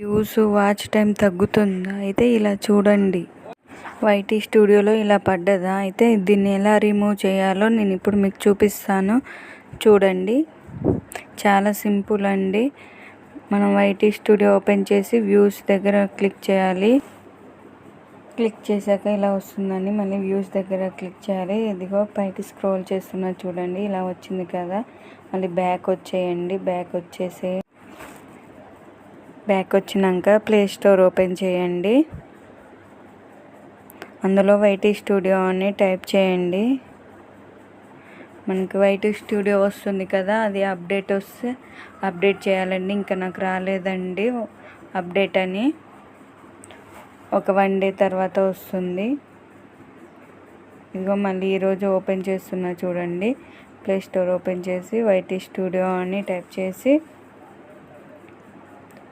Views watch time తగ్గుతుందా? అయితే ఇలా చూడండి. వైటీ స్టూడియోలో ఇలా పడ్డదా? అయితే దీన్ని ఎలా రిమూవ్ చేయాలో నేను ఇప్పుడు మీకు చూపిస్తాను. చూడండి, చాలా సింపుల్ అండి. మనం వైటీ స్టూడియో ఓపెన్ చేసి వ్యూస్ దగ్గర క్లిక్ చేయాలి. క్లిక్ చేశాక ఇలా వస్తుందండి. మళ్ళీ వ్యూస్ దగ్గర క్లిక్ చేయాలి. ఇదిగో పైకి స్క్రోల్ చేస్తున్నా చూడండి, ఇలా వచ్చింది కదా. మళ్ళీ బ్యాక్ వచ్చేయండి. బ్యాక్ వచ్చినాక ప్లే స్టోర్ ఓపెన్ చేయండి. అందులో వైటీ స్టూడియో అని టైప్ చేయండి. మనకి వైటీ స్టూడియో వస్తుంది కదా, అది అప్డేట్ వస్తే అప్డేట్ చేయాలండి. ఇంకా నాకు రాలేదండి అప్డేట్ అని. ఒక 1 డే తర్వాత వస్తుంది. ఇదిగో మళ్ళీ ఈరోజు ఓపెన్ చేస్తున్నా చూడండి. ప్లే స్టోర్ ఓపెన్ చేసి వైటీ స్టూడియో అని టైప్ చేసి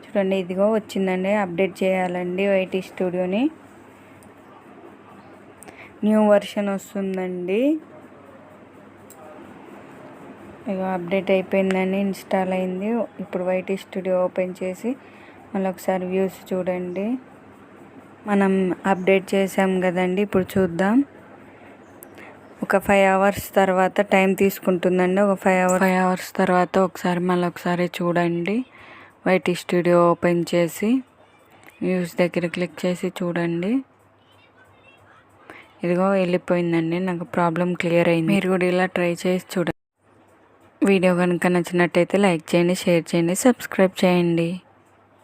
చూడండి, ఇదిగో వచ్చిందండి. అప్డేట్ చేయాలండి వైటీ స్టూడియోని. న్యూ వర్షన్ వస్తుందండి. ఇక అప్డేట్ అయిపోయిందని ఇన్స్టాల్ అయింది. ఇప్పుడు వైటీ స్టూడియో ఓపెన్ చేసి మళ్ళీ ఒకసారి వ్యూస్ చూడండి. మనం అప్డేట్ చేసాం కదండి. ఇప్పుడు చూద్దాం. ఒక 5 hours తర్వాత టైం తీసుకుంటుందండి. ఒక 5 hours తర్వాత ఒకసారి చూడండి. వైటీ స్టూడియో ఓపెన్ చేసి వ్యూస్ దగ్గర క్లిక్ చేసి చూడండి. ఇదిగో వెళ్ళిపోయిందండి. నాకు ప్రాబ్లం క్లియర్ అయింది. మీరు కూడా ఇలా ట్రై చేసి చూడండి. వీడియో కనుక నచ్చినట్టయితే లైక్ చేయండి, షేర్ చేయండి, సబ్స్క్రైబ్ చేయండి.